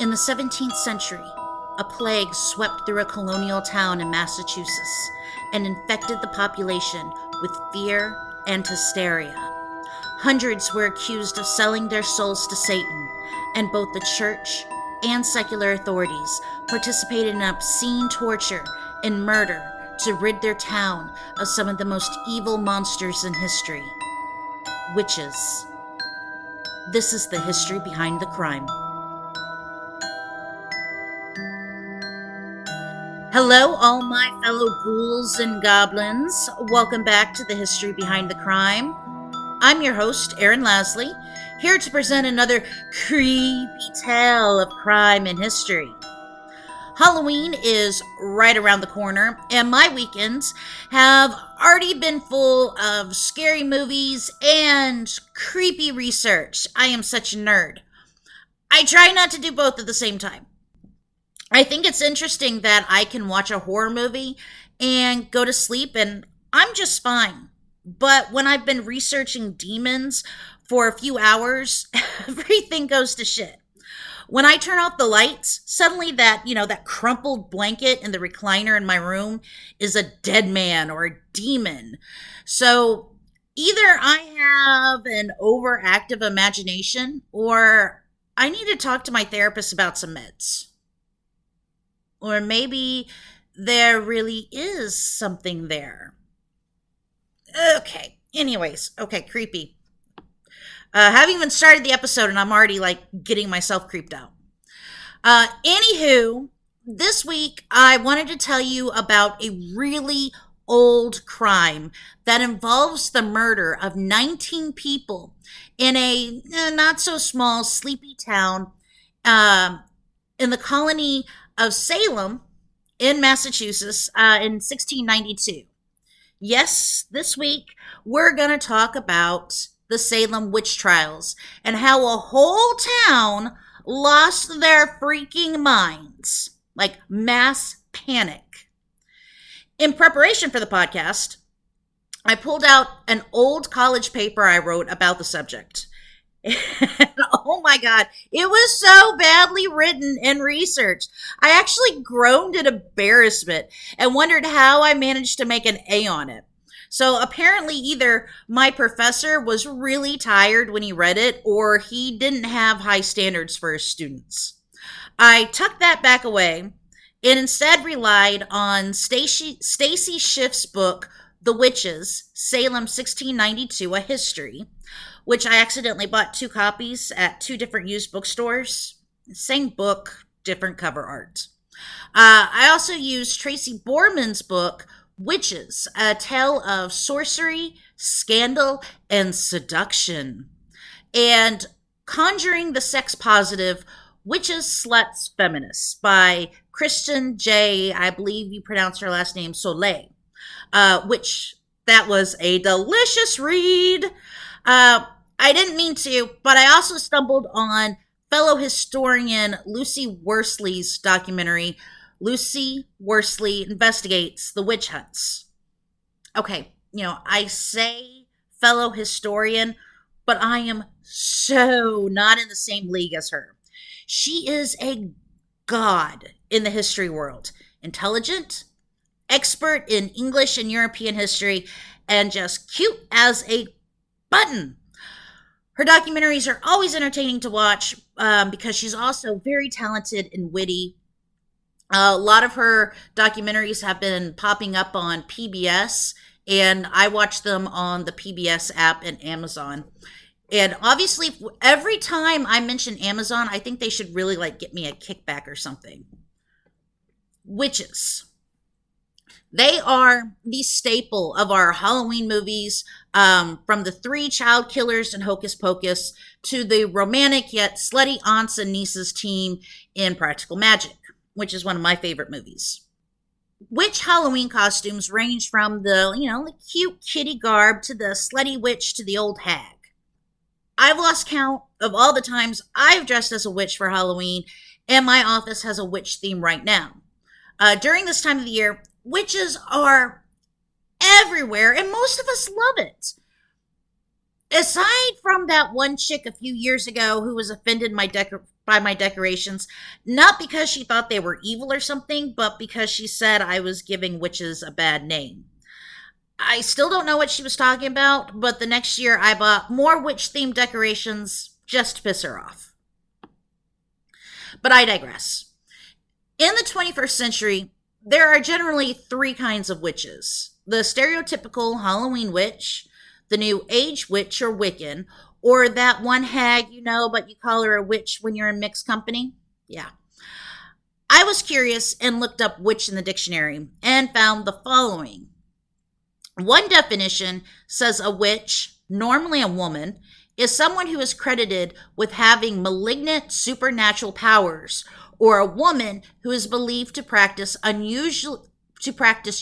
In the 17th century, a plague swept through a colonial town in Massachusetts and infected the population with fear and hysteria. Hundreds were accused of selling their souls to Satan, and both the church and secular authorities participated in obscene torture and murder to rid their town of some of the most evil monsters in history: witches. This is the history behind the crime. Hello, all my fellow ghouls and goblins. Welcome back to the History Behind the Crime. I'm your host, Erin, here to present another creepy tale of crime and history. Halloween is right around the corner, and my weekends have already been full of scary movies and creepy research. I am such a nerd. I try not to do both at the same time. I think it's interesting that I can watch a horror movie and go to sleep and I'm just fine. But when I've been researching demons for a few hours, everything goes to shit. When I turn off the lights, suddenly that crumpled blanket in the recliner in my room is a dead man or a demon. So either I have an overactive imagination or I need to talk to my therapist about some meds. Or maybe there really is something there. Okay, anyways, creepy. Haven't even started the episode and I'm already getting myself creeped out. Anywho, this week I wanted to tell you about a really old crime that involves the murder of 19 people in a not so small, sleepy town in the colony of Salem in Massachusetts in 1692. Yes, this week we're going to talk about the Salem witch trials and how a whole town lost their freaking minds, like mass panic. In preparation for the podcast, I pulled out an old college paper I wrote about the subject. Oh my God, it was so badly written and researched. I actually groaned in embarrassment and wondered how I managed to make an A on it. So apparently either my professor was really tired when he read it or he didn't have high standards for his students. I tucked that back away and instead relied on Stacy Schiff's book, The Witches, Salem 1692, A History, which I accidentally bought 2 copies at 2 different used bookstores. Same book, different cover art. I also used Tracy Borman's book, Witches, A Tale of Sorcery, Scandal, and Seduction, and Conjuring the Sex Positive, Witches, Sluts, Feminists by Kristen J., I believe you pronounce her last name, Soleil, which that was a delicious read. I didn't mean to, but I also stumbled on fellow historian Lucy Worsley's documentary, Lucy Worsley Investigates the Witch Hunts. Okay, I say fellow historian, but I am so not in the same league as her. She is a god in the history world. Intelligent, expert in English and European history, and just cute as a button. Her documentaries are always entertaining to watch because she's also very talented and witty. A lot of her documentaries have been popping up on PBS, and I watch them on the PBS app and Amazon. And obviously, every time I mention Amazon, I think they should really get me a kickback or something. Witches. They are the staple of our Halloween movies, from the 3 child killers in Hocus Pocus to the romantic yet slutty aunts and nieces team in Practical Magic, which is one of my favorite movies. Witch Halloween costumes range from the cute kitty garb to the slutty witch to the old hag. I've lost count of all the times I've dressed as a witch for Halloween, and my office has a witch theme right now. During this time of the year, witches are everywhere, and most of us love it. Aside from that one chick a few years ago who was offended by my decorations, not because she thought they were evil or something, but because she said I was giving witches a bad name. I still don't know what she was talking about, but the next year I bought more witch themed decorations just to piss her off. But I digress. In the 21st century, there are generally three kinds of witches: the stereotypical Halloween witch, the New Age witch or Wiccan, or that one hag you know, but you call her a witch when you're in mixed company. Yeah. I was curious and looked up witch in the dictionary and found the following. One definition says a witch, normally a woman, is someone who is credited with having malignant supernatural powers, or a woman who is believed to practice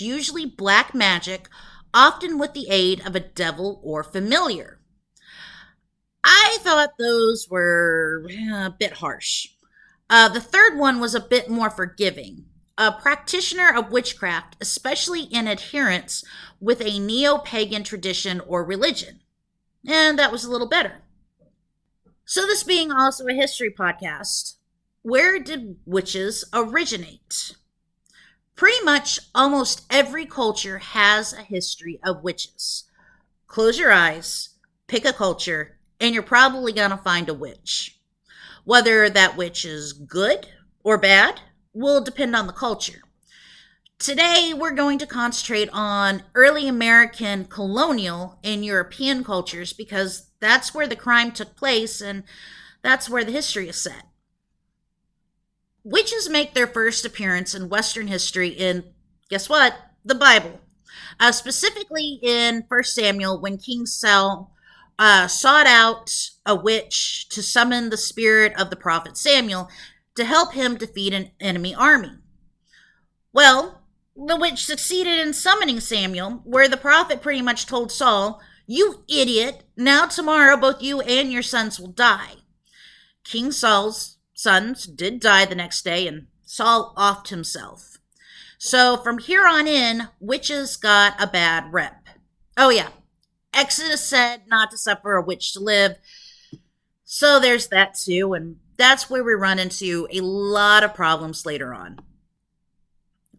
usually black magic, often with the aid of a devil or familiar. I thought those were a bit harsh. The third one was a bit more forgiving. A practitioner of witchcraft, especially in adherence with a neo pagan tradition or religion. And that was a little better. So, this being also a history podcast, where did witches originate? Pretty much almost every culture has a history of witches. Close your eyes, pick a culture, and you're probably going to find a witch. Whether that witch is good or bad will depend on the culture. Today, we're going to concentrate on early American colonial and European cultures because that's where the crime took place and that's where the history is set. Witches make their first appearance in Western history in, guess what? The Bible. Specifically in 1 Samuel, when King Saul sought out a witch to summon the spirit of the prophet Samuel to help him defeat an enemy army. Well, the witch succeeded in summoning Samuel, where the prophet pretty much told Saul, "You idiot, now tomorrow both you and your sons will die." King Saul's sons did die the next day, and Saul offed himself. So from here on in, witches got a bad rep. Oh yeah, Exodus said not to suffer a witch to live. So there's that too, and that's where we run into a lot of problems later on.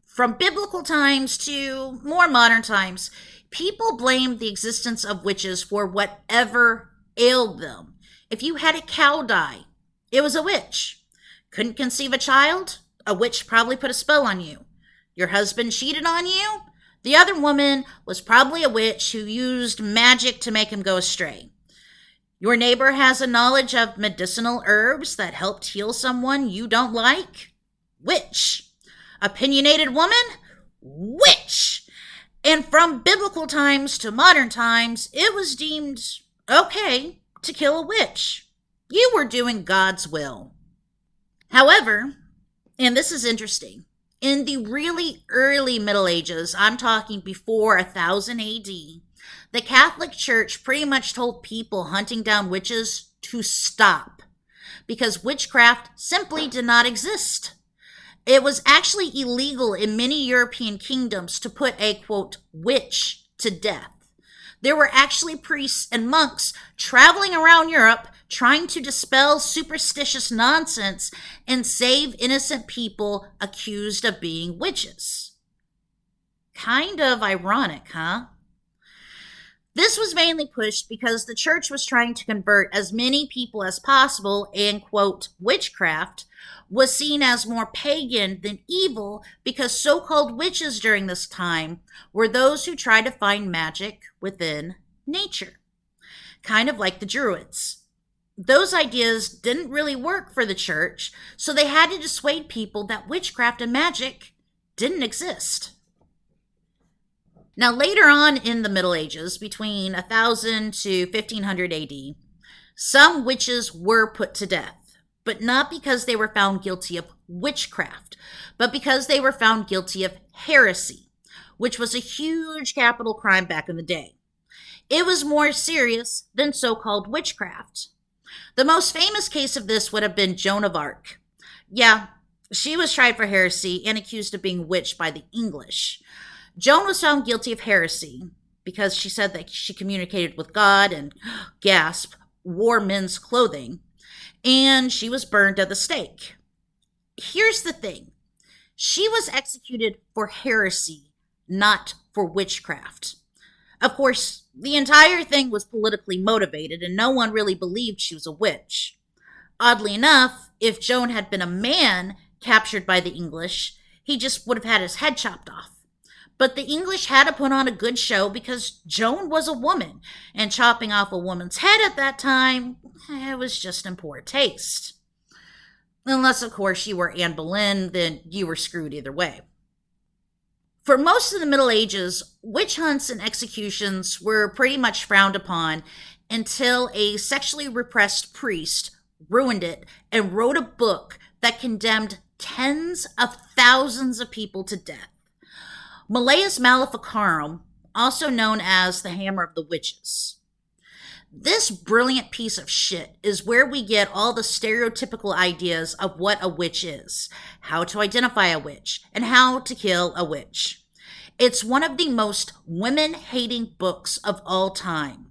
From biblical times to more modern times, people blamed the existence of witches for whatever ailed them. If you had a cow die, it was a witch. Couldn't conceive a child? A witch probably put a spell on you. Your husband cheated on you? The other woman was probably a witch who used magic to make him go astray. Your neighbor has a knowledge of medicinal herbs that helped heal someone you don't like? Witch. Opinionated woman? Witch. And from biblical times to modern times, it was deemed okay to kill a witch. You were doing God's will. However, and this is interesting, in the really early Middle Ages, I'm talking before 1000 AD, the Catholic Church pretty much told people hunting down witches to stop because witchcraft simply did not exist. It was actually illegal in many European kingdoms to put a, quote, witch to death. There were actually priests and monks traveling around Europe trying to dispel superstitious nonsense and save innocent people accused of being witches. Kind of ironic, huh? This was mainly pushed because the church was trying to convert as many people as possible, and, quote, witchcraft was seen as more pagan than evil because so-called witches during this time were those who tried to find magic within nature, kind of like the Druids. Those ideas didn't really work for the church, so they had to dissuade people that witchcraft and magic didn't exist. Now, later on in the Middle Ages, between 1000 to 1500 AD, some witches were put to death, but not because they were found guilty of witchcraft, but because they were found guilty of heresy, which was a huge capital crime back in the day. It was more serious than so-called witchcraft. The most famous case of this would have been Joan of Arc. Yeah, she was tried for heresy and accused of being witched by the English. Joan was found guilty of heresy. because she said that she communicated with God and, gasp, wore men's clothing, and she was burned at the stake. Here's the thing, she was executed for heresy, not for witchcraft. Of course, the entire thing was politically motivated, and no one really believed she was a witch. Oddly enough, if Joan had been a man captured by the English, he just would have had his head chopped off. But the English had to put on a good show because Joan was a woman, and chopping off a woman's head at that time, it was just in poor taste. Unless, of course, you were Anne Boleyn, then you were screwed either way. For most of the Middle Ages, witch hunts and executions were pretty much frowned upon until a sexually repressed priest ruined it and wrote a book that condemned tens of thousands of people to death. Malleus Maleficarum, also known as the Hammer of the Witches. This brilliant piece of shit is where we get all the stereotypical ideas of what a witch is, how to identify a witch, and how to kill a witch. It's one of the most women-hating books of all time,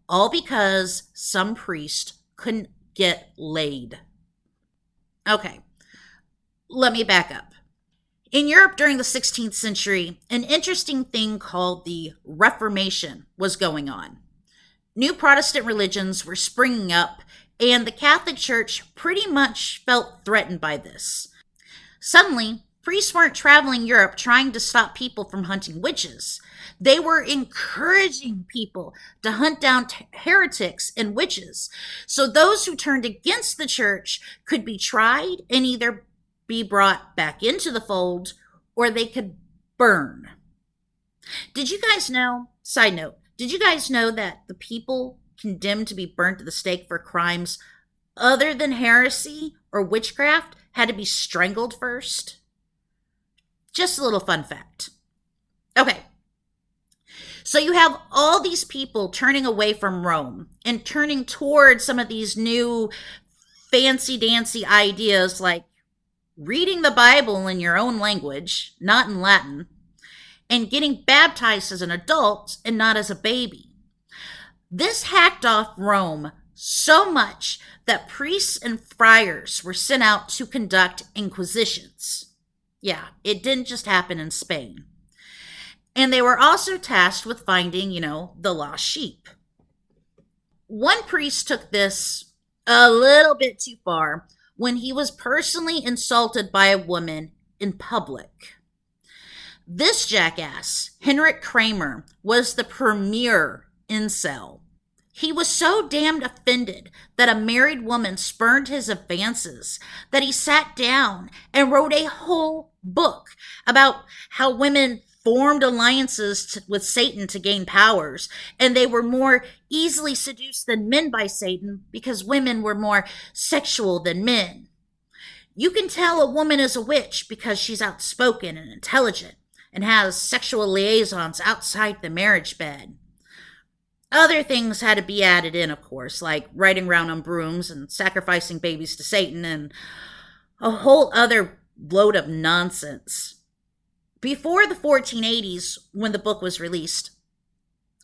all because some priest couldn't get laid. Okay, let me back up. In Europe during the 16th century, an interesting thing called the Reformation was going on. New Protestant religions were springing up, and the Catholic Church pretty much felt threatened by this. Suddenly, priests weren't traveling Europe trying to stop people from hunting witches. They were encouraging people to hunt down heretics and witches, so those who turned against the church could be tried and either be brought back into the fold or they could burn. Did you guys know, side note, did you guys know that the people condemned to be burnt at the stake for crimes other than heresy or witchcraft had to be strangled first? Just a little fun fact. Okay, so you have all these people turning away from Rome and turning towards some of these new fancy-dancy ideas like reading the Bible in your own language, not in Latin, and getting baptized as an adult and not as a baby. This hacked off Rome so much that priests and friars were sent out to conduct inquisitions. Yeah, it didn't just happen in Spain. And they were also tasked with finding, the lost sheep. One priest took this a little bit too far when he was personally insulted by a woman in public. This jackass, Henrik Kramer, was the premier incel. He was so damned offended that a married woman spurned his advances that he sat down and wrote a whole book about how women formed alliances with Satan to gain powers, and they were more easily seduced than men by Satan because women were more sexual than men. You can tell a woman is a witch because she's outspoken and intelligent and has sexual liaisons outside the marriage bed. Other things had to be added in, of course, like riding around on brooms and sacrificing babies to Satan and a whole other load of nonsense. Before the 1480s, when the book was released,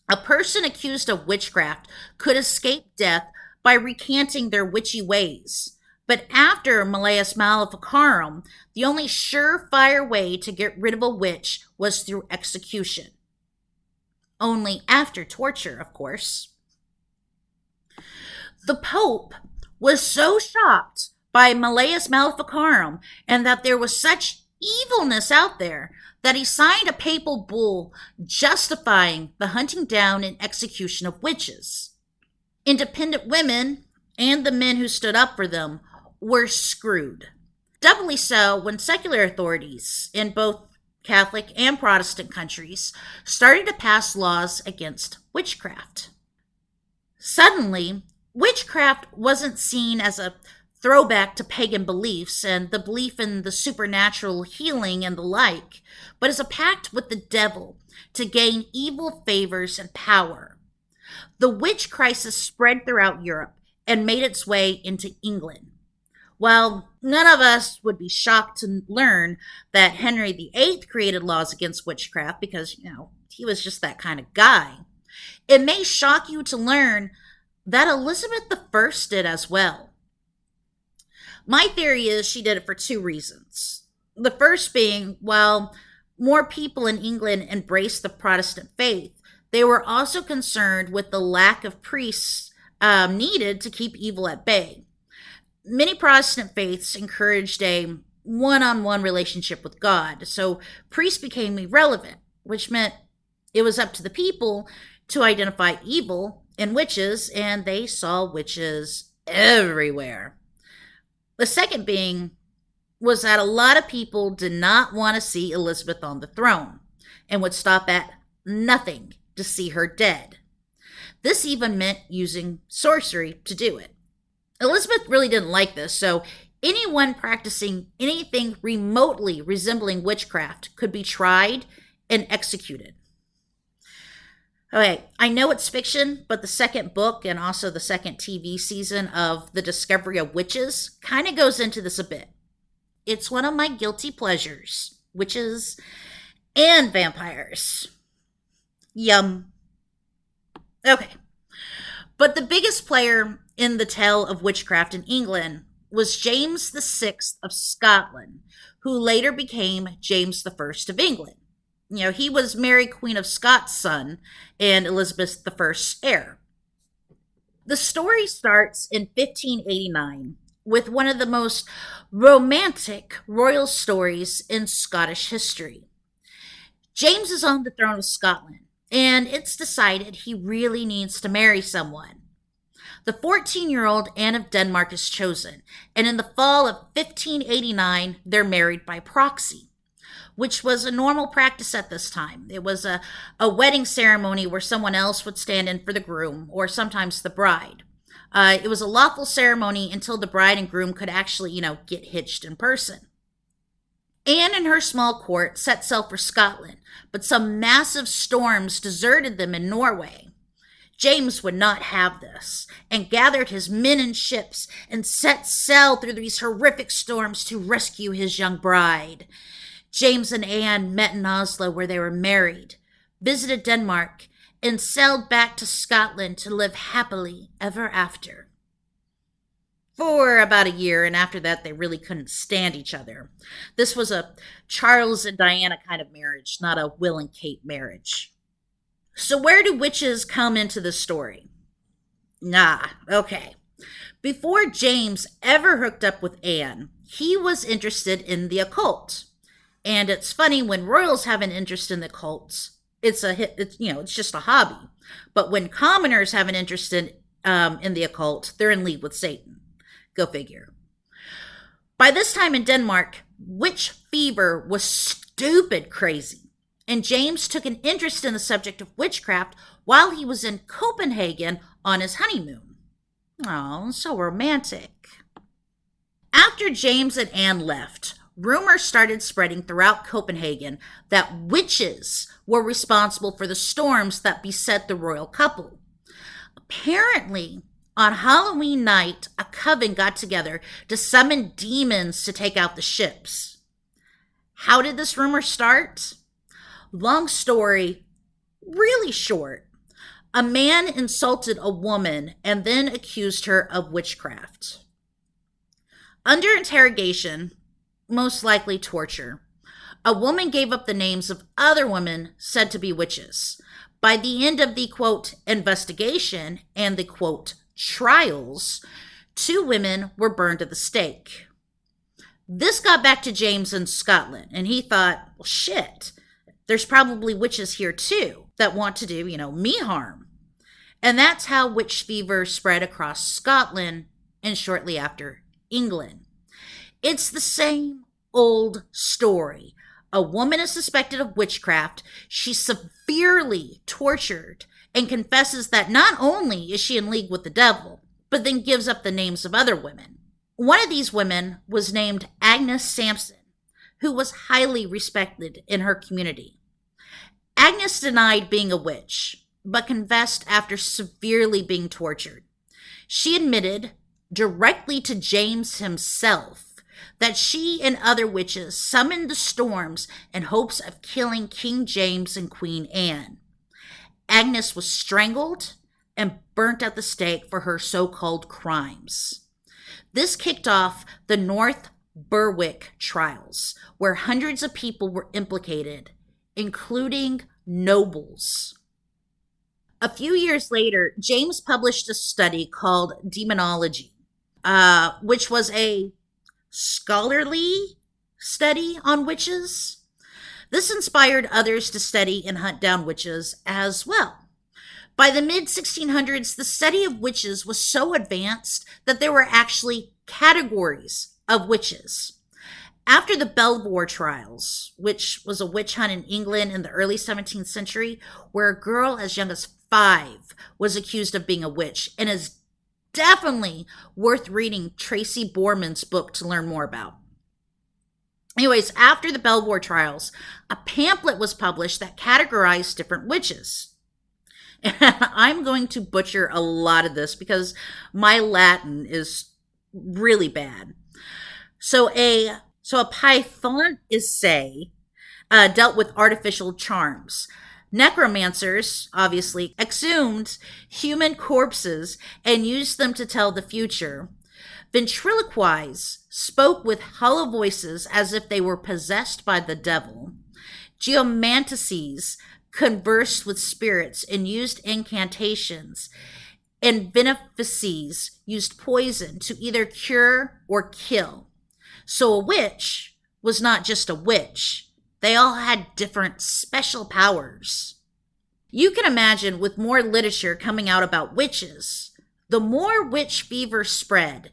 a person accused of witchcraft could escape death by recanting their witchy ways. But after Malleus Maleficarum, the only surefire way to get rid of a witch was through execution. Only after torture, of course. The Pope was so shocked by Malleus Maleficarum and that there was such evilness out there that he signed a papal bull justifying the hunting down and execution of witches. Independent women and the men who stood up for them were screwed. Doubly so when secular authorities in both Catholic and Protestant countries started to pass laws against witchcraft. Suddenly, witchcraft wasn't seen as a throwback to pagan beliefs and the belief in the supernatural healing and the like, but as a pact with the devil to gain evil favors and power. The witch crisis spread throughout Europe and made its way into England. While none of us would be shocked to learn that Henry VIII created laws against witchcraft because, he was just that kind of guy. It may shock you to learn that Elizabeth I did as well. My theory is she did it for two reasons. The first being, while more people in England embraced the Protestant faith, they were also concerned with the lack of priests needed to keep evil at bay. Many Protestant faiths encouraged a one on one relationship with God, so priests became irrelevant, which meant it was up to the people to identify evil in witches, and they saw witches everywhere. The second being was that a lot of people did not want to see Elizabeth on the throne and would stop at nothing to see her dead. This even meant using sorcery to do it. Elizabeth really didn't like this, so anyone practicing anything remotely resembling witchcraft could be tried and executed. Okay, I know it's fiction, but the second book and also the second TV season of The Discovery of Witches kind of goes into this a bit. It's one of my guilty pleasures, witches and vampires. Yum. Okay, but the biggest player in the tale of witchcraft in England was James VI of Scotland, who later became James I of England. He was Mary Queen of Scots' son and Elizabeth I's heir. The story starts in 1589 with one of the most romantic royal stories in Scottish history. James is on the throne of Scotland, and it's decided he really needs to marry someone. The 14-year-old Anne of Denmark is chosen, and in the fall of 1589, they're married by proxy, which was a normal practice at this time. It was a wedding ceremony where someone else would stand in for the groom, or sometimes the bride. It was a lawful ceremony until the bride and groom could actually, get hitched in person. Anne and her small court set sail for Scotland, but some massive storms deserted them in Norway. James would not have this, and gathered his men and ships and set sail through these horrific storms to rescue his young bride. James and Anne met in Oslo, where they were married, visited Denmark, and sailed back to Scotland to live happily ever after. For about a year, and after that they really couldn't stand each other. This was a Charles and Diana kind of marriage, not a Will and Kate marriage. So where do witches come into the story? Okay. Before James ever hooked up with Anne, he was interested in the occult. And it's funny, when royals have an interest in the occult, it's just a hobby. But when commoners have an interest in the occult, they're in league with Satan. Go figure. By this time in Denmark, witch fever was stupid crazy. And James took an interest in the subject of witchcraft while he was in Copenhagen on his honeymoon. Oh, so romantic. After James and Anne left, rumors started spreading throughout Copenhagen that witches were responsible for the storms that beset the royal couple. Apparently, on Halloween night, a coven got together to summon demons to take out the ships. How did this rumor start? Long story, really short. A man insulted a woman and then accused her of witchcraft. Under interrogation, most likely torture, a woman gave up the names of other women said to be witches. By the end of the, quote, investigation and the, quote, trials, 2 women were burned at the stake. This got back to James in Scotland, and he thought, well, shit, there's probably witches here too that want to do, me harm. And that's how witch fever spread across Scotland and shortly after England. It's the same old story. A woman is suspected of witchcraft. She's severely tortured and confesses that not only is she in league with the devil, but then gives up the names of other women. One of these women was named Agnes Sampson, who was highly respected in her community. Agnes denied being a witch, but confessed after severely being tortured. She admitted directly to James himself that she and other witches summoned the storms in hopes of killing King James and Queen Anne. Agnes was strangled and burnt at the stake for her so called crimes. This kicked off the North Berwick trials, where hundreds of people were implicated, including nobles. A few years later, James published a study called Demonology, which was a scholarly study on witches. This inspired others to study and hunt down witches as well. By the mid 1600s, the study of witches was so advanced that there were actually categories of witches. After the Belvoir trials, which was a witch hunt in England in the early 17th century, where a girl as young as 5 was accused of being a witch, and is definitely worth reading Tracy Borman's book to learn more about. Anyways, after the Belvoir trials, a pamphlet was published that categorized different witches. And I'm going to butcher a lot of this because my Latin is really bad. So a python is dealt with artificial charms. Necromancers, obviously, exhumed human corpses and used them to tell the future. Ventriloquies spoke with hollow voices as if they were possessed by the devil. Geomantices conversed with spirits and used incantations. And benefices used poison to either cure or kill. So a witch was not just a witch. They all had different special powers. You can imagine with more literature coming out about witches, the more witch fever spread.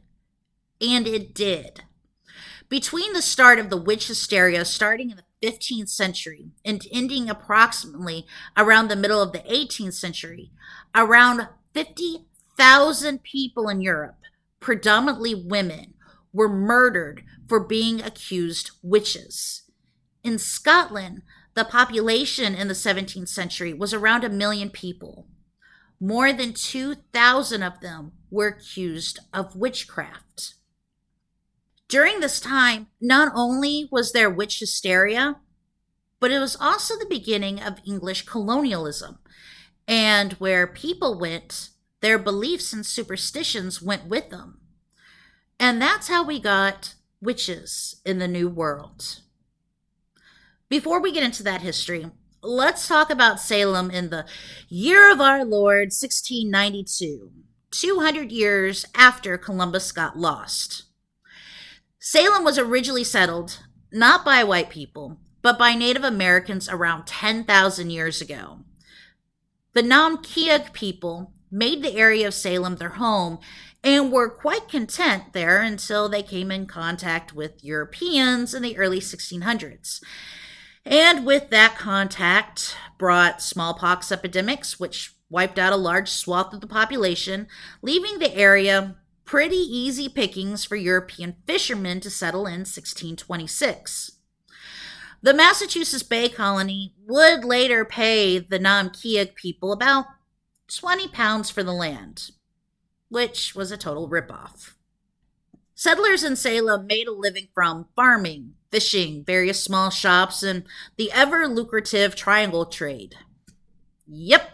And it did. Between the start of the witch hysteria starting in the 15th century and ending approximately around the middle of the 18th century, around 50,000 people in Europe, predominantly women, were murdered for being accused witches. In Scotland, the population in the 17th century was around 1 million people. More than 2,000 of them were accused of witchcraft. During this time, not only was there witch hysteria, but it was also the beginning of English colonialism. And where people went, their beliefs and superstitions went with them. And that's how we got witches in the New World. Before we get into that history, let's talk about Salem in the year of our Lord, 1692, 200 years after Columbus got lost. Salem was originally settled not by white people, but by Native Americans around 10,000 years ago. The Namkiag people made the area of Salem their home and were quite content there until they came in contact with Europeans in the early 1600s. And with that contact brought smallpox epidemics, which wiped out a large swath of the population, leaving the area pretty easy pickings for European fishermen to settle in 1626. The Massachusetts Bay Colony would later pay the Namkiag people about 20 pounds for the land, which was a total ripoff. Settlers in Salem made a living from farming, fishing, various small shops, and the ever-lucrative triangle trade. Yep.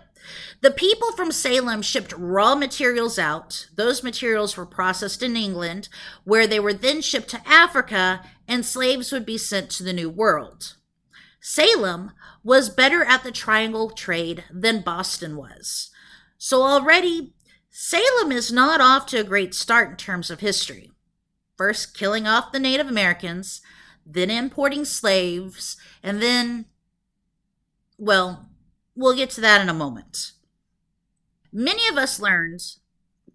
The people from Salem shipped raw materials out. Those materials were processed in England, where they were then shipped to Africa, and slaves would be sent to the New World. Salem was better at the triangle trade than Boston was. So already, Salem is not off to a great start in terms of history. First killing off the Native Americans, then importing slaves, and then, well, we'll get to that in a moment. Many of us learned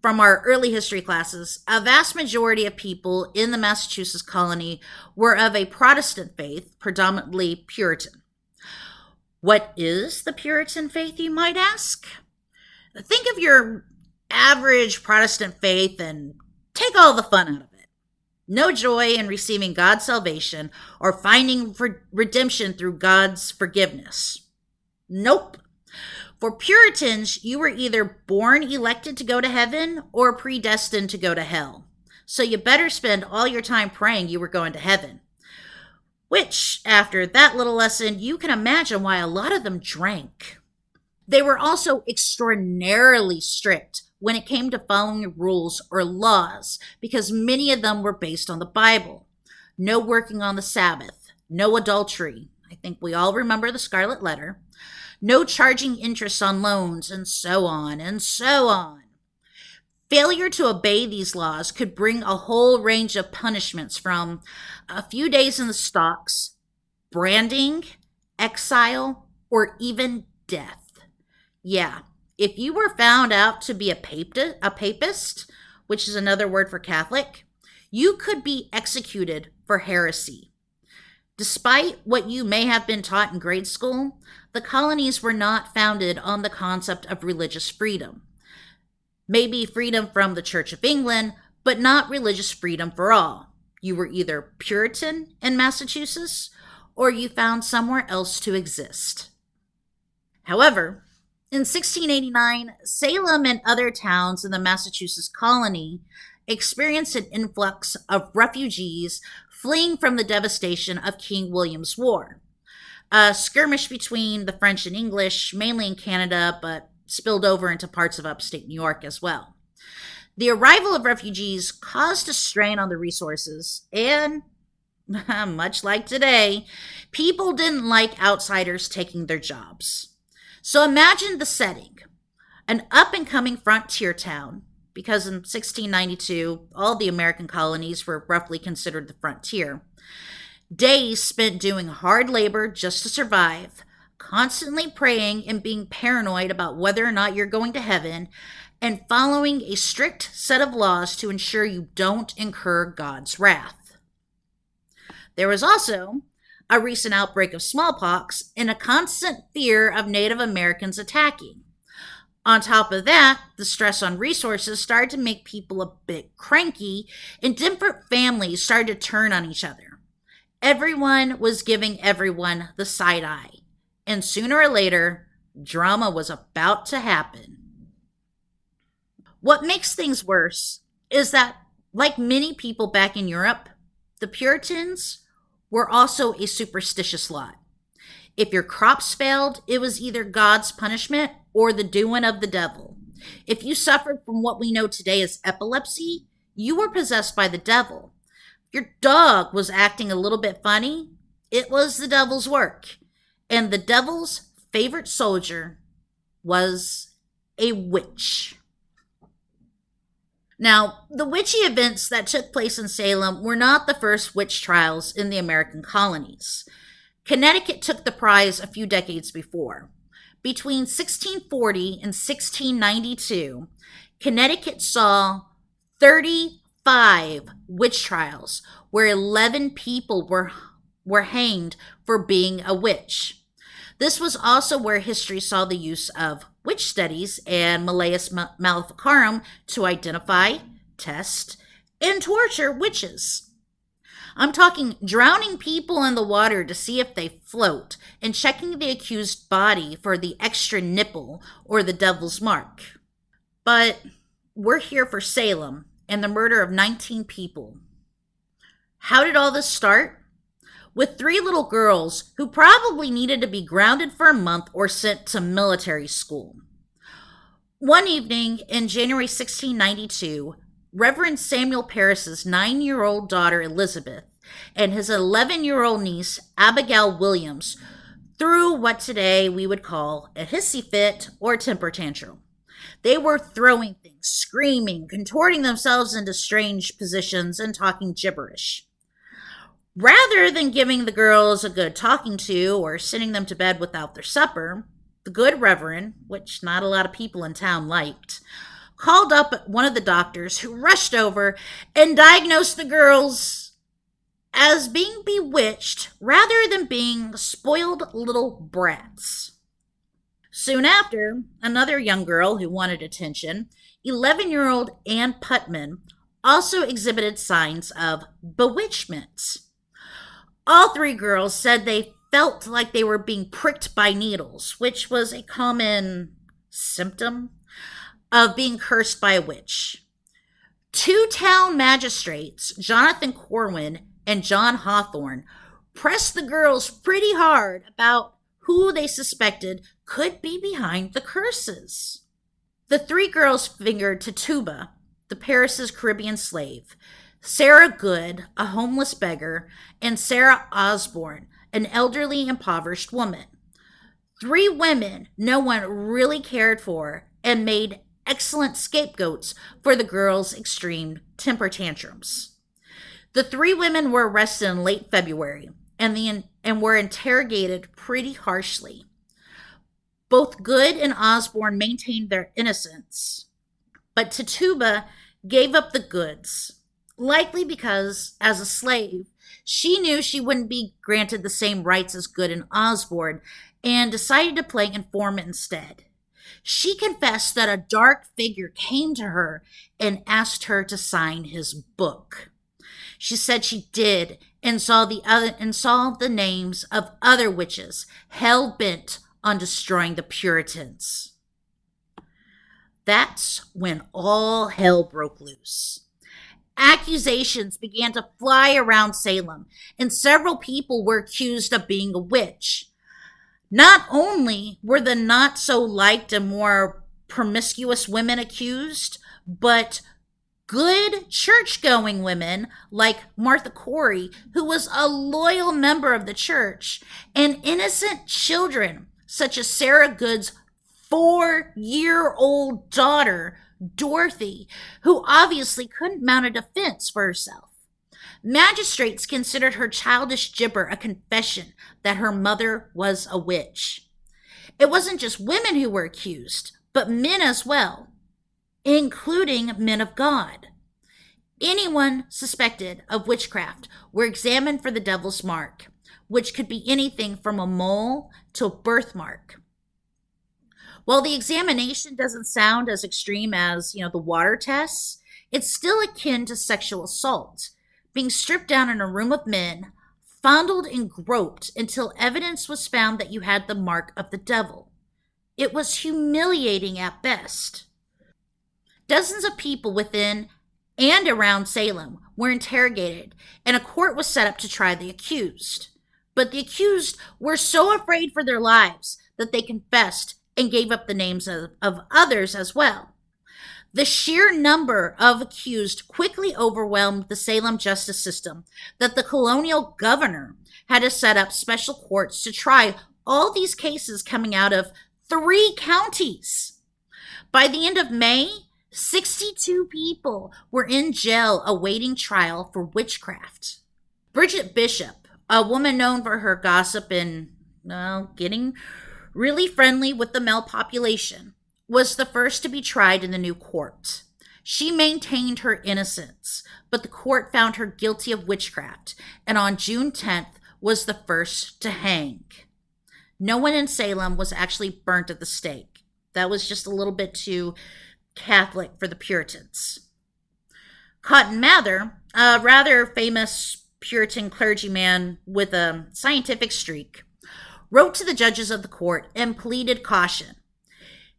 from our early history classes, a vast majority of people in the Massachusetts colony were of a Protestant faith, predominantly Puritan. What is the Puritan faith, you might ask? Think of your average Protestant faith and take all the fun out of it. No joy in receiving God's salvation or finding redemption through God's forgiveness. Nope. For Puritans, you were either born elected to go to heaven or predestined to go to hell. So you better spend all your time praying you were going to heaven. Which, after that little lesson, you can imagine why a lot of them drank. They were also extraordinarily strict when it came to following rules or laws, because many of them were based on the Bible. No working on the Sabbath, no adultery. I think we all remember the Scarlet Letter. No charging interest on loans, and so on and so on. Failure to obey these laws could bring a whole range of punishments from a few days in the stocks, branding, exile, or even death. Yeah, if you were found out to be a papist, which is another word for Catholic, you could be executed for heresy. Despite what you may have been taught in grade school, the colonies were not founded on the concept of religious freedom. Maybe freedom from the Church of England, but not religious freedom for all. You were either Puritan in Massachusetts, or you found somewhere else to exist. However, in 1689, Salem and other towns in the Massachusetts colony experienced an influx of refugees fleeing from the devastation of King William's War. A skirmish between the French and English, mainly in Canada, but spilled over into parts of upstate New York as well. The arrival of refugees caused a strain on the resources, and much like today, people didn't like outsiders taking their jobs. So imagine the setting: an up-and-coming frontier town, because in 1692, all the American colonies were roughly considered the frontier. Days spent doing hard labor just to survive, constantly praying and being paranoid about whether or not you're going to heaven, and following a strict set of laws to ensure you don't incur God's wrath. There was also a recent outbreak of smallpox and a constant fear of Native Americans attacking. On top of that, the stress on resources started to make people a bit cranky, and different families started to turn on each other. Everyone was giving everyone the side eye, and sooner or later, drama was about to happen. What makes things worse is that, like many people back in Europe, the Puritans were also a superstitious lot. If your crops failed, it was either God's punishment or the doing of the devil. If you suffered from what we know today as epilepsy, you were possessed by the devil. If your dog was acting a little bit funny, it was the devil's work. And the devil's favorite soldier was a witch. Now, the witchy events that took place in Salem were not the first witch trials in the American colonies. Connecticut took the prize a few decades before. Between 1640 and 1692, Connecticut saw 35 witch trials where 11 people were hanged for being a witch. This was also where history saw the use of witch studies and Malleus Maleficarum to identify, test, and torture witches. I'm talking drowning people in the water to see if they float, and checking the accused body for the extra nipple or the devil's mark. But we're here for Salem and the murder of 19 people. How did all this start? With 3 little girls who probably needed to be grounded for a month or sent to military school. One evening in January 1692, Reverend Samuel Parris's 9-year-old daughter Elizabeth and his 11-year-old niece Abigail Williams threw what today we would call a hissy fit or temper tantrum. They were throwing things, screaming, contorting themselves into strange positions, and talking gibberish. Rather than giving the girls a good talking to or sending them to bed without their supper, the good Reverend, which not a lot of people in town liked, called up one of the doctors, who rushed over and diagnosed the girls as being bewitched rather than being spoiled little brats. Soon after, another young girl who wanted attention, 11-year-old Ann Putman, also exhibited signs of bewitchment. All 3 girls said they felt like they were being pricked by needles, which was a common symptom of being cursed by a witch. Two town magistrates, Jonathan Corwin and John Hawthorne, pressed the girls pretty hard about who they suspected could be behind the curses. The three girls fingered Tituba, the Paris's Caribbean slave, Sarah Good, a homeless beggar, and Sarah Osborne, an elderly, impoverished woman. Three women no one really cared for and made excellent scapegoats for the girls' extreme temper tantrums. The three women were arrested in late February and were interrogated pretty harshly. Both Good and Osborne maintained their innocence, but Tituba gave up the goods, likely because, as a slave, she knew she wouldn't be granted the same rights as Good and Osborne and decided to play informant instead. She confessed that a dark figure came to her and asked her to sign his book. She said she did and saw the names of other witches hell bent on destroying the Puritans. That's when all hell broke loose. Accusations began to fly around Salem, and several people were accused of being a witch. Not only were the not so liked and more promiscuous women accused, but good church-going women like Martha Corey, who was a loyal member of the church, and innocent children such as Sarah Good's 4-year-old daughter, Dorothy, who obviously couldn't mount a defense for herself. Magistrates considered her childish gibber a confession that her mother was a witch. It wasn't just women who were accused, but men as well, including men of God. Anyone suspected of witchcraft were examined for the devil's mark, which could be anything from a mole to a birthmark. While the examination doesn't sound as extreme as, the water tests, it's still akin to sexual assault, being stripped down in a room of men, fondled and groped until evidence was found that you had the mark of the devil. It was humiliating at best. Dozens of people within and around Salem were interrogated, and a court was set up to try the accused. But the accused were so afraid for their lives that they confessed and gave up the names of others as well. The sheer number of accused quickly overwhelmed the Salem justice system that the colonial governor had to set up special courts to try all these cases coming out of 3 counties. By the end of May, 62 people were in jail awaiting trial for witchcraft. Bridget Bishop, a woman known for her gossip and getting really friendly with the male population, was the first to be tried in the new court. She maintained her innocence, but the court found her guilty of witchcraft, and on June 10th was the first to hang. No one in Salem was actually burnt at the stake. That was just a little bit too Catholic for the Puritans. Cotton Mather, a rather famous Puritan clergyman with a scientific streak, wrote to the judges of the court and pleaded caution.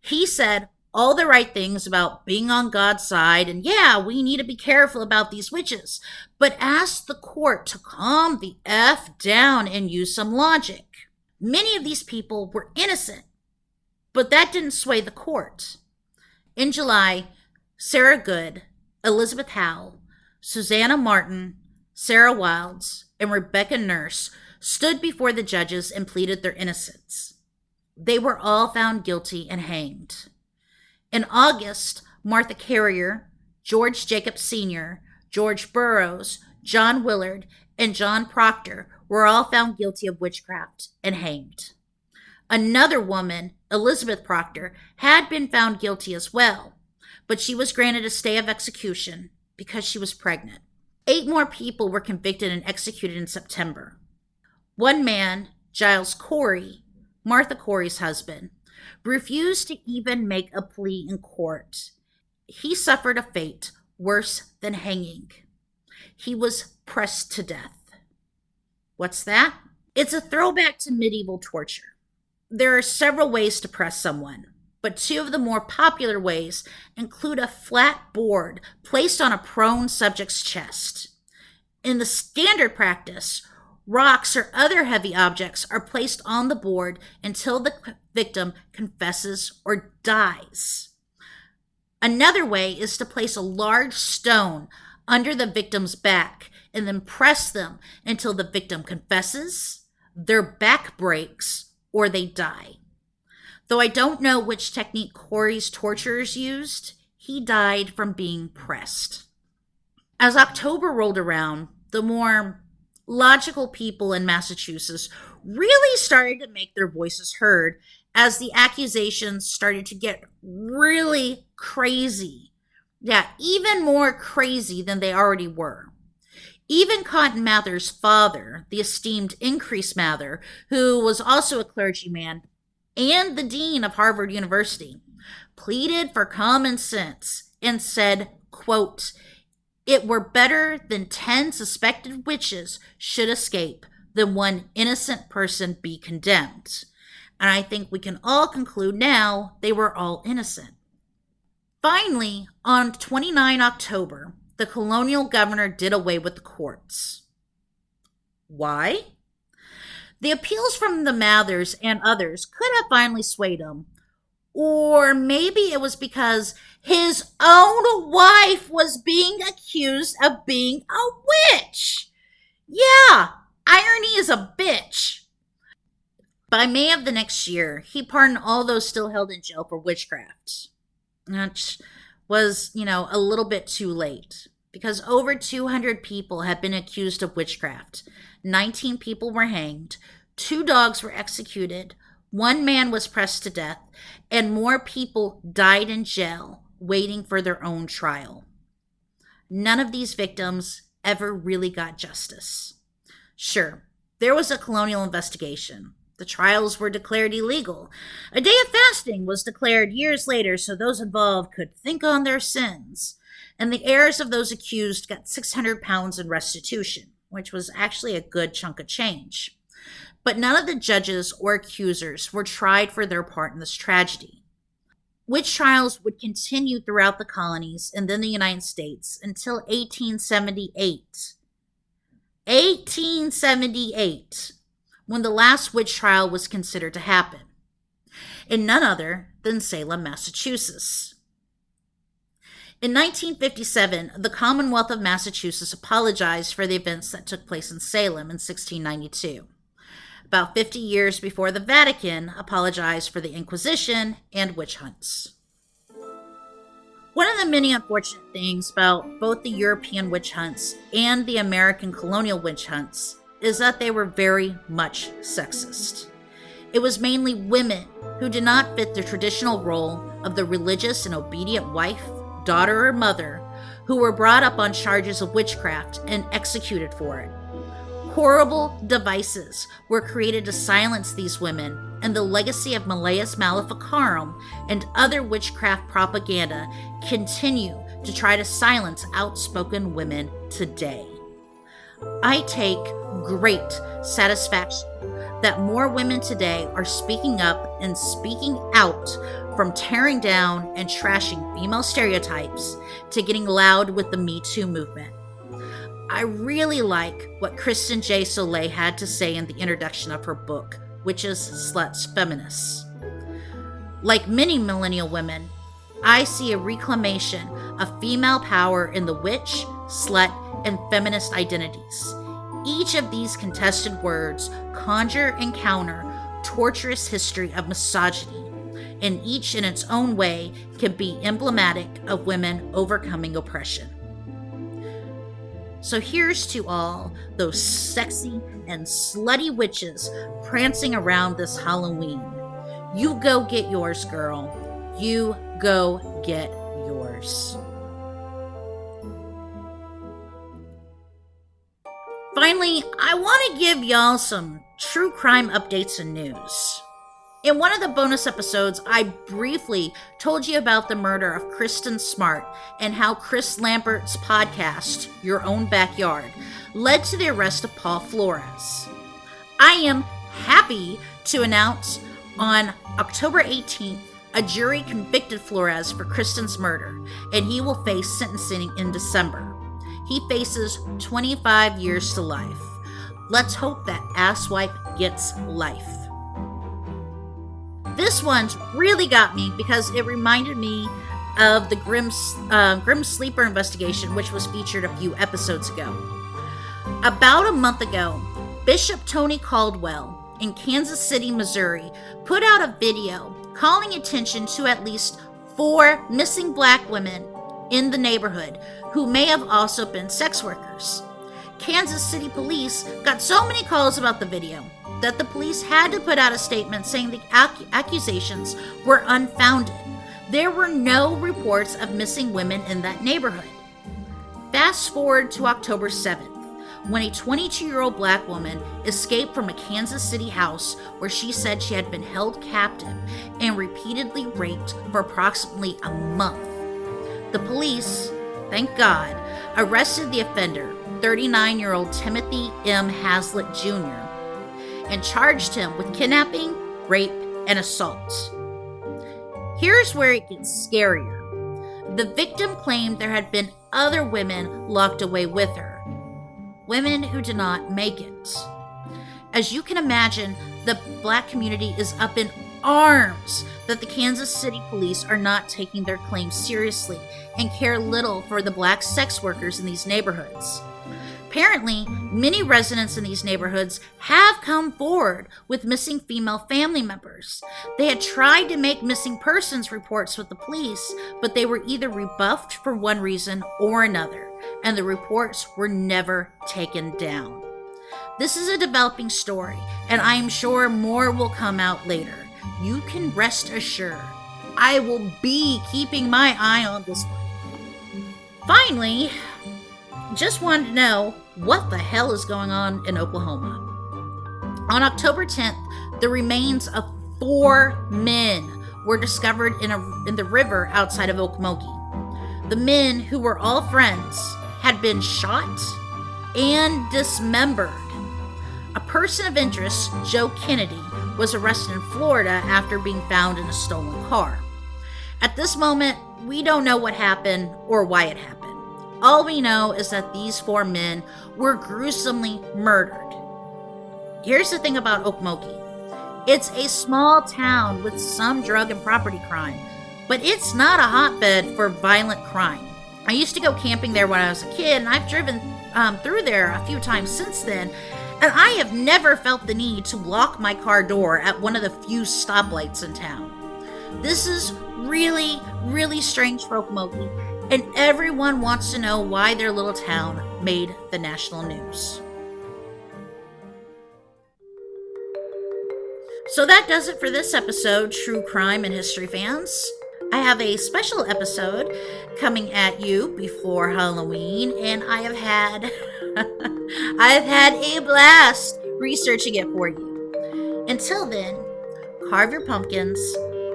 He said all the right things about being on God's side, and we need to be careful about these witches, but asked the court to calm the F down and use some logic. Many of these people were innocent, but that didn't sway the court. In July, Sarah Good, Elizabeth Howell, Susanna Martin, Sarah Wilds, and Rebecca Nurse stood before the judges and pleaded their innocence. They were all found guilty and hanged. In August, Martha Carrier, George Jacobs Sr., George Burroughs, John Willard, and John Proctor were all found guilty of witchcraft and hanged. Another woman, Elizabeth Proctor, had been found guilty as well, but she was granted a stay of execution because she was pregnant. 8 more people were convicted and executed in September. One man, Giles Corey, Martha Corey's husband, refused to even make a plea in court. He suffered a fate worse than hanging. He was pressed to death. What's that? It's a throwback to medieval torture. There are several ways to press someone. but two of the more popular ways include a flat board placed on a prone subject's chest. In the standard practice, rocks or other heavy objects are placed on the board until the victim confesses or dies. Another way is to place a large stone under the victim's back and then press them until the victim confesses, their back breaks, or they die. Though I don't know which technique Corey's torturers used, he died from being pressed. As October rolled around, the more logical people in Massachusetts really started to make their voices heard as the accusations started to get really crazy. Yeah, even more crazy than they already were. Even Cotton Mather's father, the esteemed Increase Mather, who was also a clergyman and the dean of Harvard University, pleaded for common sense and said, quote, "It were better than 10 suspected witches should escape than one innocent person be condemned." And I think we can all conclude now they were all innocent. Finally, on 29 October, the colonial governor did away with the courts. Why? The appeals from the Mathers and others could have finally swayed him. Or maybe it was because his own wife was being accused of being a witch. Yeah, irony is a bitch. By May of the next year, he pardoned all those still held in jail for witchcraft. Which was, a little bit too late. Because over 200 people had been accused of witchcraft. 19 people were hanged. 2 dogs were executed. 1 man was pressed to death. And more people died in jail waiting for their own trial. None of these victims ever really got justice. Sure, there was a colonial investigation. The trials were declared illegal. A day of fasting was declared years later so those involved could think on their sins. And the heirs of those accused got 600 pounds in restitution, which was actually a good chunk of change. But none of the judges or accusers were tried for their part in this tragedy. Witch trials would continue throughout the colonies and then the United States until 1878. 1878, when the last witch trial was considered to happen, in none other than Salem, Massachusetts. In 1957, the Commonwealth of Massachusetts apologized for the events that took place in Salem in 1692, about 50 years before the Vatican apologized for the Inquisition and witch hunts. One of the many unfortunate things about both the European witch hunts and the American colonial witch hunts is that they were very much sexist. It was mainly women who did not fit the traditional role of the religious and obedient wife, daughter, or mother who were brought up on charges of witchcraft and executed for it. Horrible devices were created to silence these women, and the legacy of Malleus Maleficarum and other witchcraft propaganda continue to try to silence outspoken women today. I take great satisfaction that more women today are speaking up and speaking out, from tearing down and trashing female stereotypes to getting loud with the Me Too movement. I really like what Kristen J. Soleil had to say in the introduction of her book, Witches, Sluts, Feminists. Like many millennial women, I see a reclamation of female power in the witch, slut, and feminist identities. Each of these contested words conjure and counter torturous history of misogyny, and each in its own way can be emblematic of women overcoming oppression. So here's to all those sexy and slutty witches prancing around this Halloween. You go get yours, girl. You go get yours. Finally, I want to give y'all some true crime updates and news. In one of the bonus episodes, I briefly told you about the murder of Kristen Smart and how Chris Lambert's podcast, Your Own Backyard, led to the arrest of Paul Flores. I am happy to announce on October 18th, A jury convicted Flores for Kristen's murder, and he will face sentencing in December. He faces 25 years to life. Let's hope that asswipe gets life. This one's really got me because it reminded me of the Grim Sleeper investigation, which was featured a few episodes ago. About a month ago, Bishop Tony Caldwell in Kansas City, Missouri, put out a video calling attention to at least 4 missing black women in the neighborhood who may have also been sex workers. Kansas City police got so many calls about the video that the police had to put out a statement saying the accusations were unfounded. There were no reports of missing women in that neighborhood. Fast forward to October 7th, when a 22-year-old black woman escaped from a Kansas City house where she said she had been held captive and repeatedly raped for approximately a month. The police, thank God, arrested the offender, 39-year-old Timothy M. Hazlitt Jr., and charged him with kidnapping, rape, and assault. Here's where it gets scarier. The victim claimed there had been other women locked away with her. Women who did not make it. As you can imagine, the black community is up in arms that the Kansas City police are not taking their claims seriously and care little for the black sex workers in these neighborhoods. Apparently, many residents in these neighborhoods have come forward with missing female family members. They had tried to make missing persons reports with the police, but they were either rebuffed for one reason or another, and the reports were never taken down. This is a developing story, and I am sure more will come out later. You can rest assured, I will be keeping my eye on this one. Finally, just wanted to know what the hell is going on in Oklahoma. On October 10th, the remains of 4 men were discovered in the river outside of Okmulgee. The men, who were all friends, had been shot and dismembered. A person of interest, Joe Kennedy, was arrested in Florida after being found in a stolen car. At this moment, we don't know what happened or why it happened. All we know is that these 4 men were gruesomely murdered. Here's the thing about Okmulgee. It's a small town with some drug and property crime, but it's not a hotbed for violent crime. I used to go camping there when I was a kid, and I've driven through there a few times since then, and I have never felt the need to lock my car door at one of the few stoplights in town. This is really, really strange for Okmulgee, and everyone wants to know why their little town made the national news. So that does it for this episode, True Crime and History fans. I have a special episode coming at you before Halloween, and I have had a blast researching it for you. Until then, carve your pumpkins,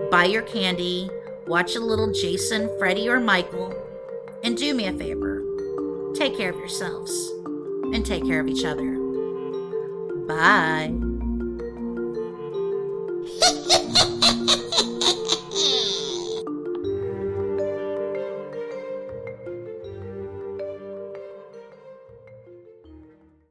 buy your candy, watch a little Jason, Freddy, or Michael, and do me a favor. Take care of yourselves and take care of each other. Bye.